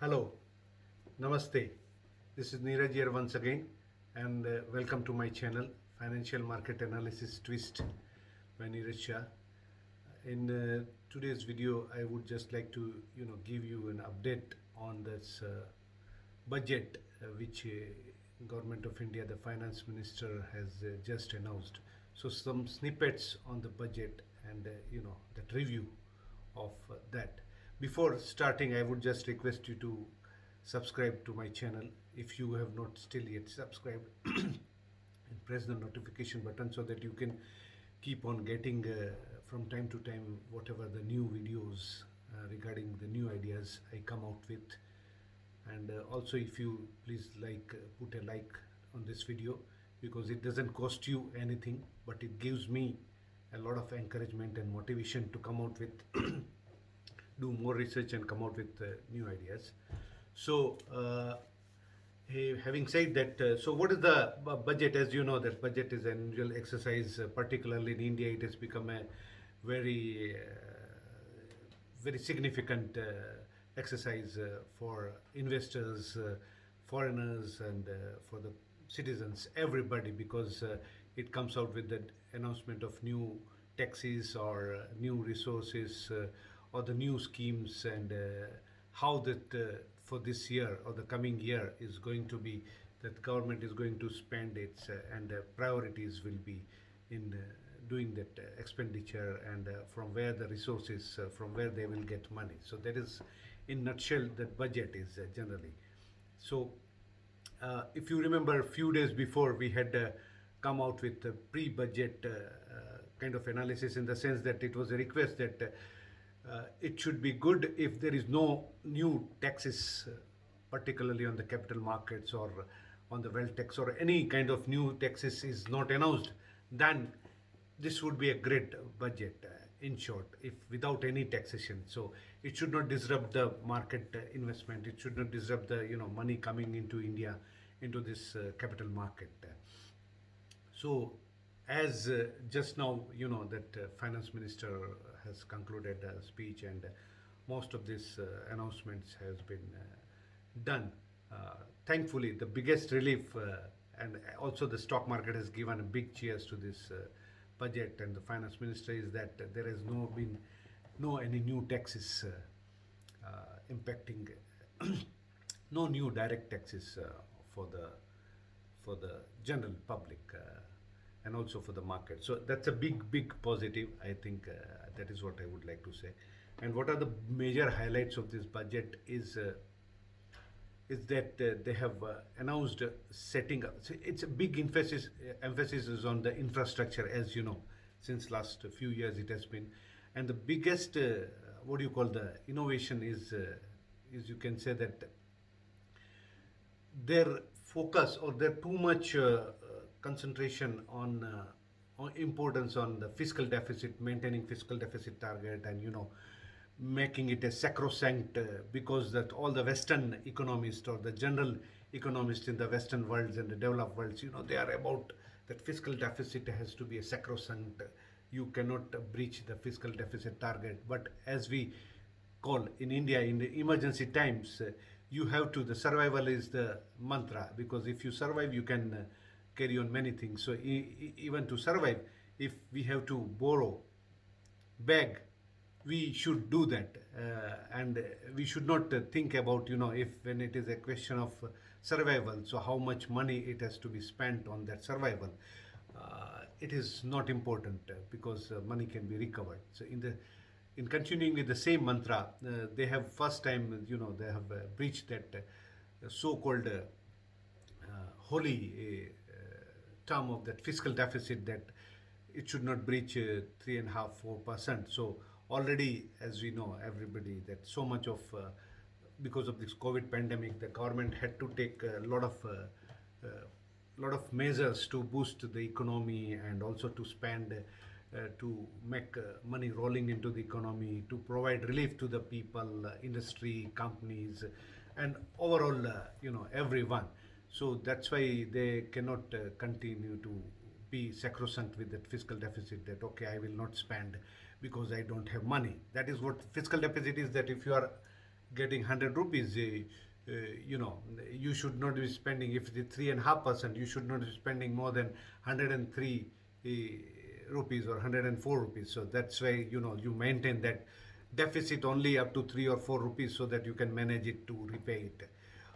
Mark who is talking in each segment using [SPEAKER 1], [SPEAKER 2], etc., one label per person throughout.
[SPEAKER 1] Hello, Namaste. This is Neeraj here once again, and welcome to my channel, Financial Market Analysis Twist by Neeraj Shah. In today's video, I would just like to give you an update on this budget which Government of India, the Finance Minister, has just announced. So some snippets on the budget and that review of that. Before starting, I would just request you to subscribe to my channel if you have not still yet subscribed and press the notification button so that you can keep on getting from time to time whatever the new videos regarding the new ideas I come out with. And also, if you please put a like on this video, because it doesn't cost you anything, but it gives me a lot of encouragement and motivation to come out with do more research and come out with new ideas. So having said that, so what is the budget? As you know, that budget is an unusual exercise, particularly in India. It has become a very very significant exercise for investors, foreigners, and for the citizens, everybody, because it comes out with the announcement of new taxes or new resources or the new schemes, and how that for this year or the coming year is going to be, that government is going to spend its and priorities will be in doing that expenditure, and from where the resources, from where they will get money. So that is in nutshell that budget is generally. So if you remember, a few days before we had come out with a pre-budget kind of analysis, in the sense that it was a request that it should be good if there is no new taxes, particularly on the capital markets or on the wealth tax, or any kind of new taxes is not announced, then this would be a great budget, in short, if without any taxation. So it should not disrupt the market investment. It should not disrupt the money coming into India, into this capital market. So as just now, that finance minister has concluded a speech, and most of these announcements has been done. Thankfully, the biggest relief, and also the stock market has given a big cheers to this budget and the finance minister, is that there has been no any new taxes impacting no new direct taxes for the general public, and also for the market. So that's a big positive. I think that is what I would like to say. And what are the major highlights of this budget is that they have announced setting up. So it's a big emphasis is on the infrastructure, as you know, since last few years it has been. And the biggest what do you call the innovation is you can say that their focus, or their too much concentration on importance on the fiscal deficit, maintaining fiscal deficit target, and making it a sacrosanct, because that all the Western economists, or the general economists in the Western worlds and the developed worlds, they are about that fiscal deficit has to be a sacrosanct. You cannot breach the fiscal deficit target. But as we call in India, in the emergency times, you have to, the survival is the mantra, because if you survive, you can carry on many things. So even to survive, if we have to borrow, beg, we should do that, and we should not think about if when it is a question of survival, so how much money it has to be spent on that survival. It is not important, because money can be recovered. So in continuing with the same mantra, they have first time they have breached that so-called holy term of that fiscal deficit, that it should not breach 3.5-4%. So already, as we know, everybody, that so much of because of this COVID pandemic, the government had to take a lot of measures to boost the economy, and also to spend to make money rolling into the economy, to provide relief to the people, industry, companies, and overall everyone. So that's why they cannot continue to be sacrosanct with that fiscal deficit, that I will not spend because I don't have money. That is what fiscal deficit is, that if you are getting 100 rupees, you know, you should not be spending, if it is 3.5%, you should not be spending more than 103 rupees or 104 rupees. So that's why, you know, you maintain that deficit only up to 3 or 4 rupees so that you can manage it to repay it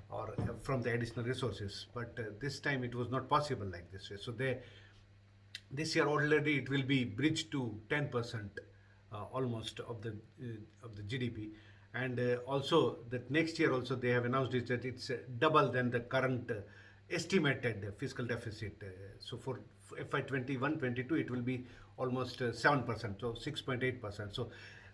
[SPEAKER 1] or from the additional resources. But this time it was not possible like this way. So this year already it will be bridged to 10% almost of the GDP. And also that next year also they have announced is that it's double than the current estimated fiscal deficit. So for FY21-22 it will be almost 7%, so 6.8%. So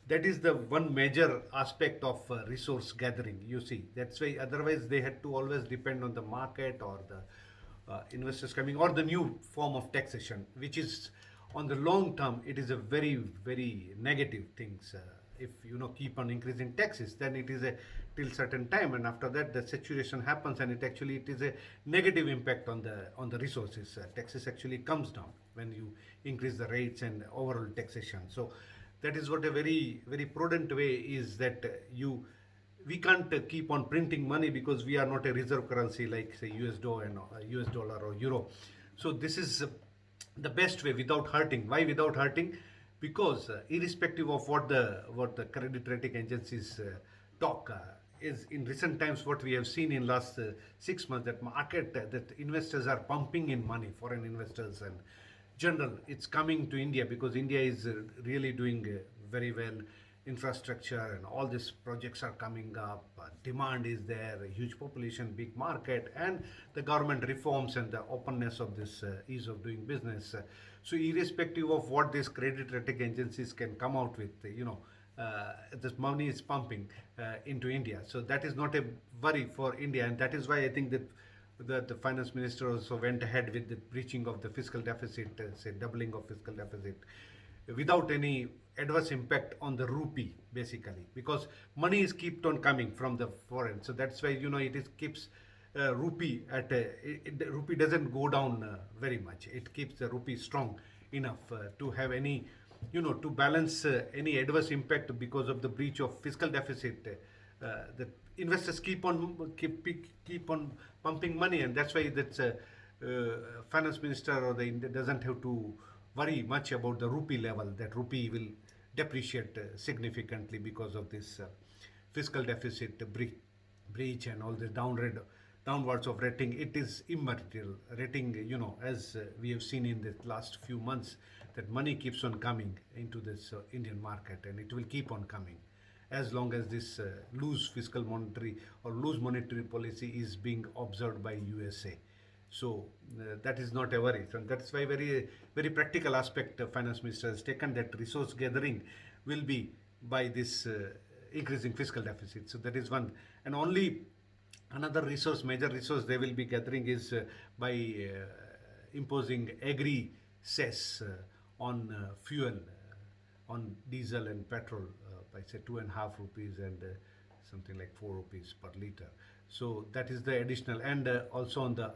[SPEAKER 1] that is the one major aspect of resource gathering, you see. That's why otherwise they had to always depend on the market or the investors coming or the new form of taxation, which is on the long term it is a very very negative things. If you know keep on increasing taxes, then it is a till certain time, and after that the saturation happens, and it is a negative impact on the resources. Taxes actually comes down when you increase the rates and overall taxation. So that is what a very very prudent way is, that we can't keep on printing money because we are not a reserve currency like say US dollar and US dollar or euro. So this is the best way without hurting. Why without hurting? Because irrespective of what the credit rating agencies talk, is in recent times what we have seen in last 6 months, that market that investors are pumping in money, foreign investors and general, it's coming to India because India is really doing very well. Infrastructure and all these projects are coming up, demand is there, a huge population, big market, and the government reforms and the openness of this ease of doing business. So irrespective of what these credit rating agencies can come out with, you know, this money is pumping into India. So that is not a worry for India, and that is why I think that the finance minister also went ahead with the breaching of the fiscal deficit, say doubling of fiscal deficit, without any adverse impact on the rupee, basically, because money is kept on coming from the foreign. So that's why, you know, it is keeps rupee at the rupee doesn't go down very much. It keeps the rupee strong enough to have any, you know, to balance any adverse impact because of the breach of fiscal deficit. The investors keep on pumping money, and that's why that's finance minister or the India doesn't have to worry much about the rupee level, that rupee will depreciate significantly because of this fiscal deficit breach and all the downwards of rating. It is immaterial rating, you know, as we have seen in the last few months, that money keeps on coming into this Indian market, and it will keep on coming as long as this loose fiscal monetary or loose monetary policy is being observed by USA. So that is not a worry, and that's why very very practical aspect finance minister has taken, that resource gathering will be by this increasing fiscal deficit. So that is one, and only another major resource they will be gathering is by imposing agri cess on fuel, on diesel and petrol by say 2.5 rupees and something like 4 rupees per liter. So that is the additional, and also on the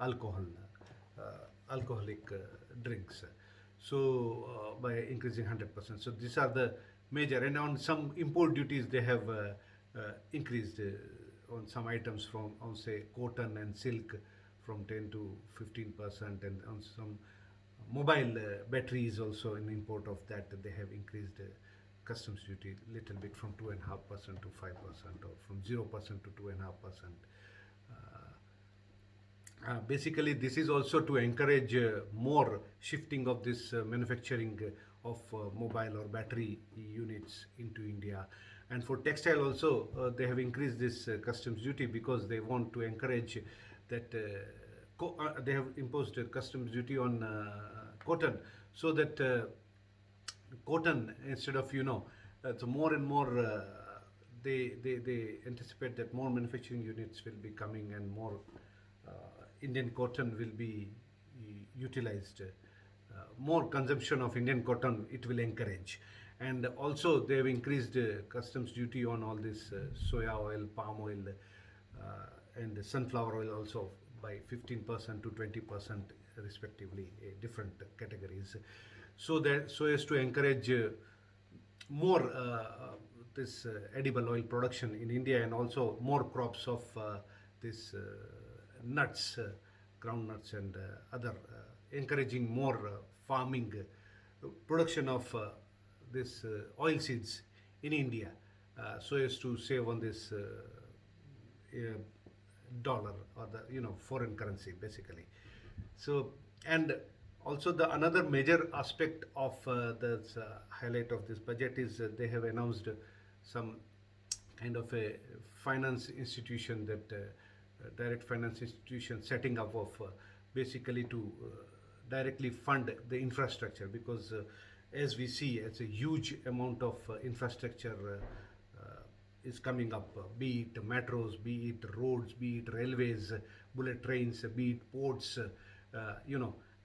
[SPEAKER 1] alcoholic drinks. So by increasing 100%. So these are the major, and on some import duties they have increased on some items from, on say cotton and silk, from 10 to 15%, and on some mobile batteries also in import of that they have increased customs duty little bit from 2.5% to 5%, or from 0% to 2.5%. Basically this is also to encourage more shifting of this manufacturing of mobile or battery units into India. And for textile also they have increased this customs duty because they want to encourage that they have imposed a customs duty on cotton, so that cotton, instead of, you know, so more and more they anticipate that more manufacturing units will be coming, and more Indian cotton will be utilized. More consumption of Indian cotton it will encourage. And also they have increased customs duty on all this soya oil, palm oil, and sunflower oil also by 15% to 20% respectively, different categories. So as to encourage more this edible oil production in India, and also more crops of this nuts, groundnuts, and other, encouraging more farming, production of this oil seeds in India, so as to save on this dollar, or the foreign currency basically. So, and also the another major aspect of the highlight of this budget is they have announced some kind of a finance institution, that direct finance institution setting up of basically to directly fund the infrastructure, because as we see, it's a huge amount of infrastructure is coming up, be it metros, be it roads, be it railways, bullet trains, be it ports,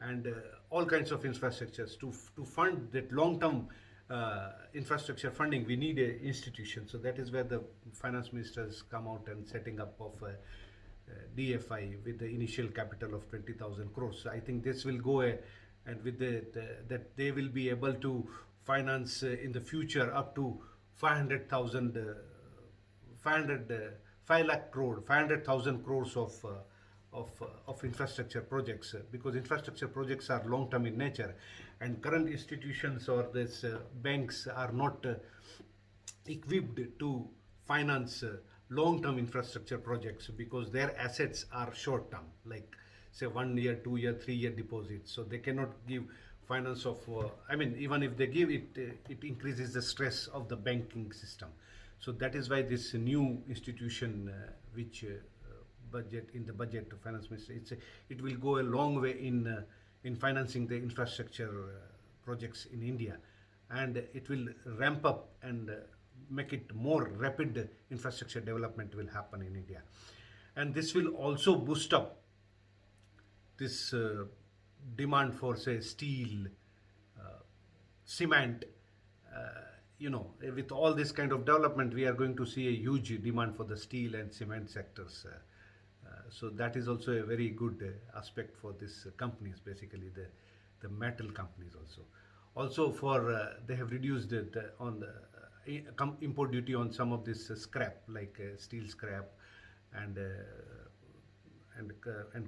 [SPEAKER 1] and all kinds of infrastructures. To fund that long-term infrastructure funding, we need a institution. So that is where the finance ministers come out and setting up of DFI with the initial capital of 20,000 crores. So I think this will go and with that they will be able to finance in the future up to 500,000 5 lakh crore, 500,000 crores of infrastructure projects, because infrastructure projects are long term in nature, and current institutions or this banks are not equipped to finance long term infrastructure projects, because their assets are short term, like say 1 year, 2 year, 3 year deposits. So they cannot give finance of even if they give it, it increases the stress of the banking system. So that is why this new institution which budget in the budget to finance minister, it will go a long way in financing the infrastructure projects in India, and it will ramp up and make it more rapid. Infrastructure development will happen in India, and this will also boost up this demand for, say, steel, cement. With all this kind of development, we are going to see a huge demand for the steel and cement sectors. So that is also a very good aspect for these companies, basically the metal companies also. Also for they have reduced on the import duty on some of this scrap, like steel scrap and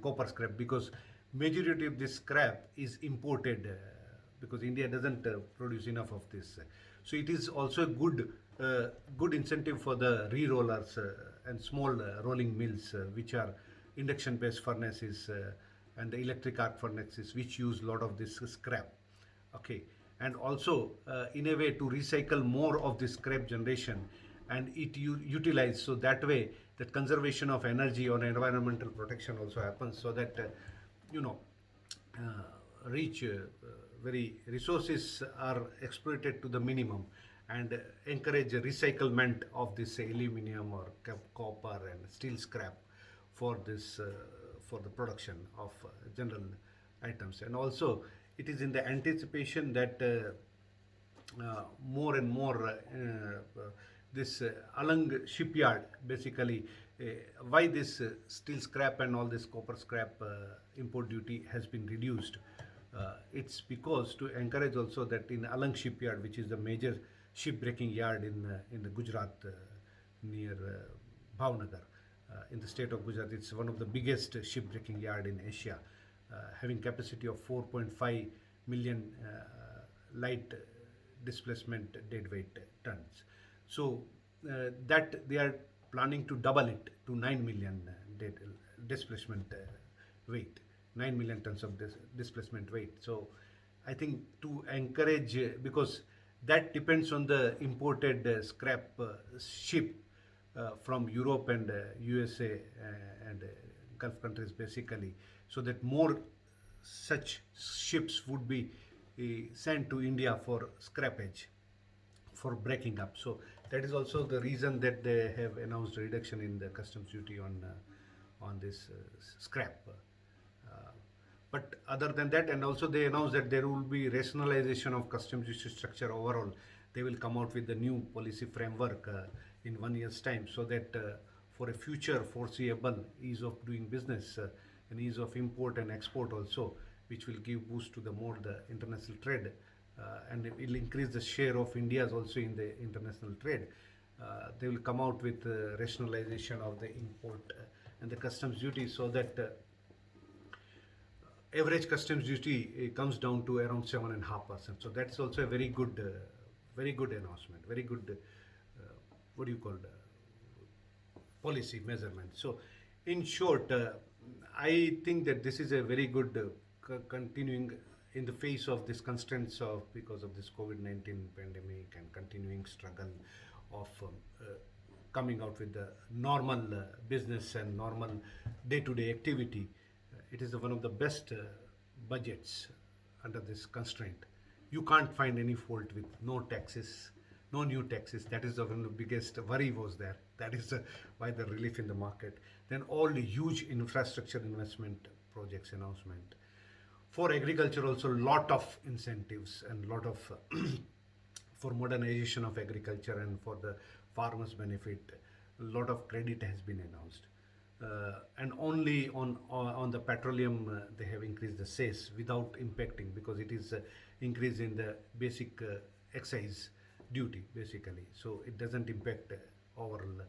[SPEAKER 1] copper scrap, because majority of this scrap is imported because India doesn't produce enough of this. So it is also a good incentive for the re-rollers and small rolling mills, which are induction based furnaces and the electric arc furnaces, which use a lot of this scrap. Okay, and also in a way to recycle more of this scrap generation and it utilize, so that way that conservation of energy or environmental protection also happens, so that reach very resources are exploited to the minimum, and encourage recyclement of this aluminum or copper and steel scrap for this for the production of general items. And also it is in the anticipation that more and more this along shipyard, basically why this steel scrap and all this copper scrap import duty has been reduced. It's because to encourage also that in Alang shipyard, which is the major shipbreaking yard in the Gujarat near Bhavnagar in the state of Gujarat. It's one of the biggest shipbreaking yard in Asia, having capacity of 4.5 million light displacement deadweight tons. So that they are planning to double it to 9 million displacement weight, 9 million tons of displacement weight. So I think to encourage, because that depends on the imported scrap ship from Europe and USA and Gulf countries, basically, so that more such ships would be sent to India for scrappage, for breaking up. So that is also the reason that they have announced a reduction in the customs duty on this scrap. But other than that, and also they announced that there will be rationalization of customs duty structure overall. They will come out with the new policy framework in 1 year's time, so that for a future foreseeable ease of doing business and ease of import and export also, which will give boost to the international trade, and it will increase the share of India's also in the international trade. they will come out with rationalization of the import and the customs duty, so that average customs duty comes down to around 7.5%. So that's also a very good announcement, very good, what do you call it, policy measurement. So, in short, I think that this is a very good continuing in the face of these constraints of because of this COVID-19 pandemic and continuing struggle of coming out with the normal business and normal day-to-day activity. It is one of the best budgets under this constraint. You can't find any fault with no taxes, no new taxes. That is one of the biggest worry was there. That is why the relief in the market. Then all the huge infrastructure investment projects announcement. For agriculture also lot of incentives and lot of for modernization of agriculture and for the farmers benefit, a lot of credit has been announced. And only on the petroleum they have increased the cess without impacting, because it is increase in the basic excise duty basically, so it doesn't impact overall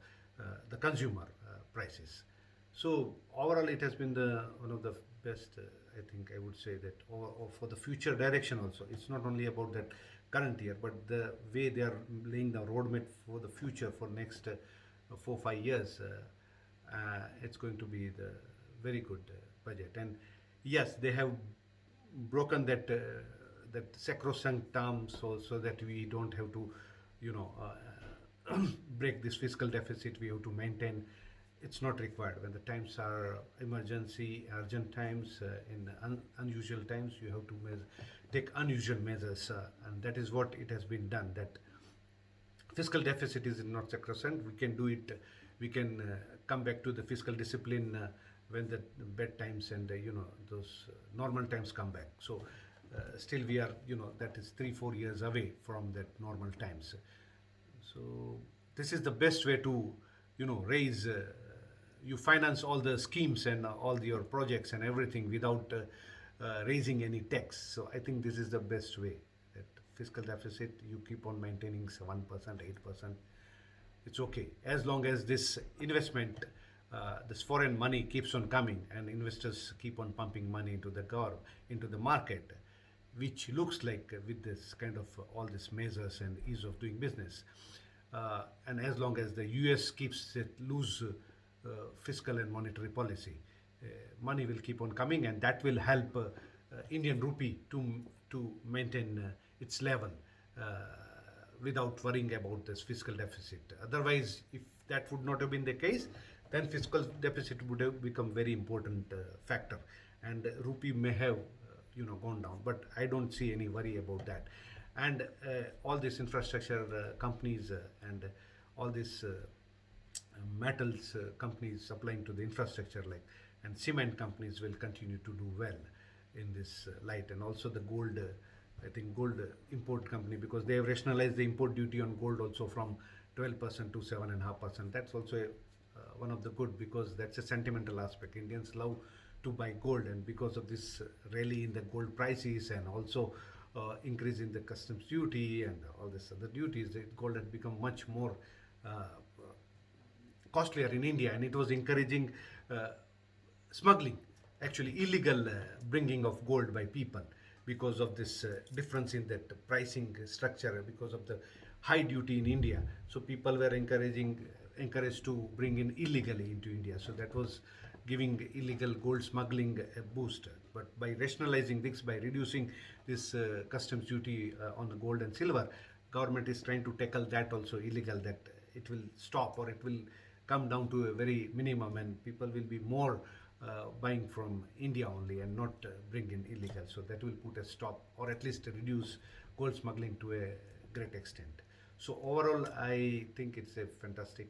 [SPEAKER 1] the consumer prices. So overall it has been one of the best, I think I would say that, or for the future direction also. It's not only about that current year, but the way they are laying the roadmap for the future for next 4-5 years. It's going to be the very good budget. And yes, they have broken that that sacrosanct term, so that we don't have to, break this fiscal deficit. We have to maintain. It's not required when the times are emergency, urgent times, in unusual times. You have to take unusual measures, and that is what it has been done. That fiscal deficit is not sacrosanct. We can do it. We can come back to the fiscal discipline when the bad times and those normal times come back. So still we are, that is 3-4 years away from that normal times. So this is the best way to raise. You finance all the schemes and all your projects and everything without raising any tax. So I think this is the best way. That fiscal deficit you keep on maintaining 1%, 8%. It's okay as long as this investment, this foreign money keeps on coming and investors keep on pumping money into the market, which looks like with this kind of all these measures and ease of doing business, and as long as the US keeps it loose fiscal and monetary policy, money will keep on coming, and that will help Indian rupee to maintain its level without worrying about this fiscal deficit. Otherwise, if that would not have been the case, then fiscal deficit would have become very important factor, and rupee may have gone down. But I don't see any worry about that. And all these infrastructure companies and all these metals companies supplying to the infrastructure, and cement companies will continue to do well in this light. And also the gold, I think gold import company, because they have rationalized the import duty on gold also from 12% to 7.5%. That's also one of the good, because that's a sentimental aspect. Indians love to buy gold, and because of this rally in the gold prices and also increase in the customs duty and all this other duties, the gold had become much more costlier in India, and it was encouraging smuggling, actually illegal bringing of gold by people, because of this difference in that pricing structure, because of the high duty in India. So people were encouraged to bring in illegally into India. So that was giving illegal gold smuggling a boost. But by rationalizing this, by reducing this customs duty on the gold and silver, government is trying to tackle that also illegal, that it will stop or it will come down to a very minimum, and people will be more buying from India only and not bring in illegal. So that will put a stop, or at least reduce gold smuggling to a great extent. So overall, I think it's a fantastic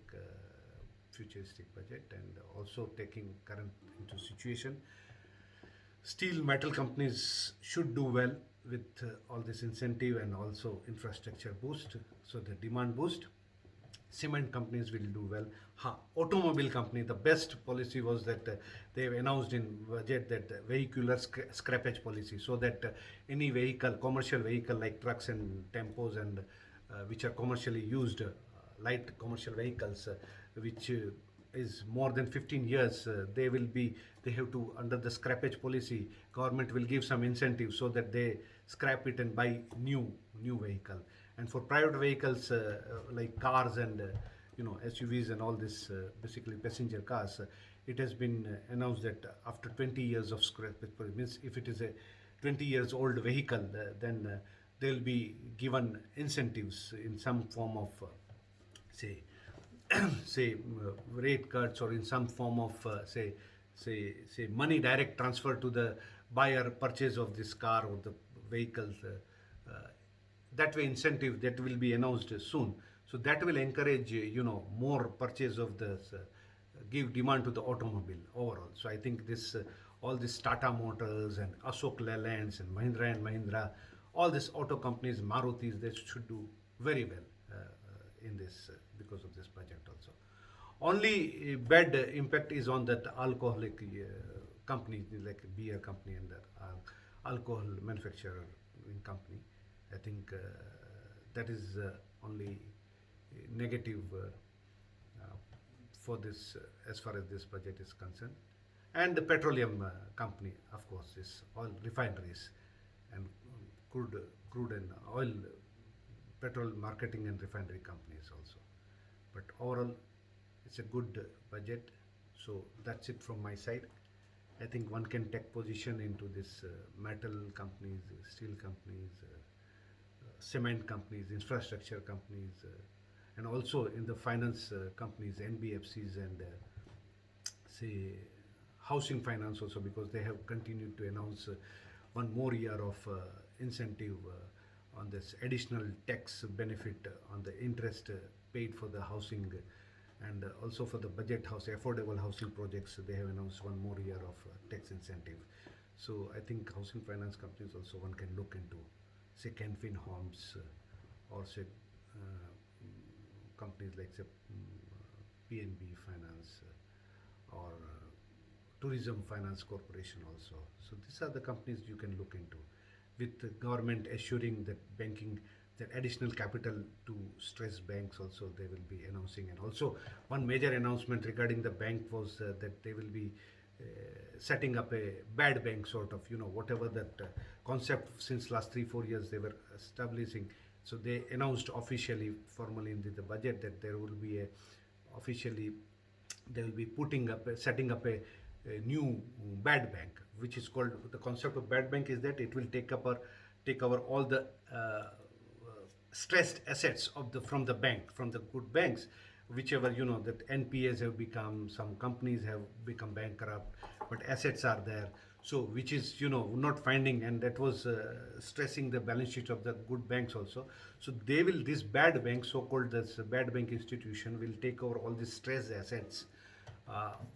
[SPEAKER 1] futuristic budget, and also taking current into situation. Steel metal companies should do well with all this incentive and also infrastructure boost, so the demand boost. Cement companies will do well. Automobile company, the best policy was that they have announced in budget that vehicular scrappage policy, so that any vehicle, commercial vehicle like trucks and tempos and which are commercially used, light commercial vehicles, which is more than 15 years, they have to, under the scrappage policy, government will give some incentive so that they scrap it and buy new vehicle. And for private vehicles like cars and SUVs and all this, basically passenger cars, it has been announced that after 20 years of scrappage, means if it is a 20 years old vehicle, then they'll be given incentives in some form of say rate cuts, or in some form of say money direct transfer to the buyer purchase of this car or the vehicles. That way incentive that will be announced soon, so that will encourage more purchase of this, give demand to the automobile overall. So I think this all this Tata Motors and Ashok Leylands and Mahindra, all these auto companies, Marutis, they should do very well in this because of this budget also. Only bad impact is on that alcoholic companies like beer company and the alcohol manufacturer in company. I think that is only negative for this as far as this budget is concerned. And the petroleum company, of course, is oil refineries and crude and oil, petrol marketing and refinery companies also. But overall, it's a good budget. So that's it from my side. I think one can take position into this metal companies, steel companies, cement companies, infrastructure companies, and also in the finance companies, NBFCs and say housing finance also, because they have continued to announce one more year of incentive on this additional tax benefit on the interest paid for the housing, and also for the budget house, affordable housing projects, they have announced one more year of tax incentive. So I think housing finance companies also one can look into, say Canfin Homes or say companies like say PNB Finance or Tourism Finance Corporation also. So these are the companies you can look into, with the government assuring that banking, that additional capital to stress banks also they will be announcing. And also one major announcement regarding the bank was that they will be setting up a bad bank sort of, whatever that concept since last 3-4 years they were establishing. So they announced officially, formally in the budget, that there will be officially they will be setting up a new bad bank, which is called, the concept of bad bank is that it will take over all the stressed assets of from the good banks, whichever that NPAs have become, some companies have become bankrupt, but assets are there. So which is not finding, and that was stressing the balance sheet of the good banks also. So this bad bank, so-called this bad bank institution, will take over all these stressed assets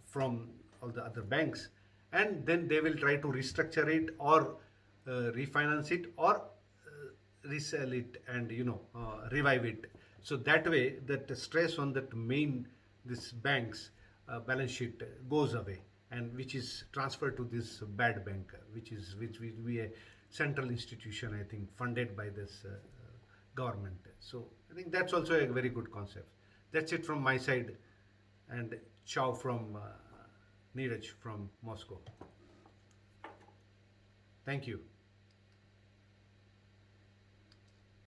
[SPEAKER 1] from all the other banks, and then they will try to restructure it or refinance it or resell it and revive it. So that way that the stress on that this bank's balance sheet goes away, and which is transferred to this bad bank, which will be a central institution, I think, funded by this government. So I think that's also a very good concept. That's it from my side, and ciao from Neeraj from Moscow. Thank you.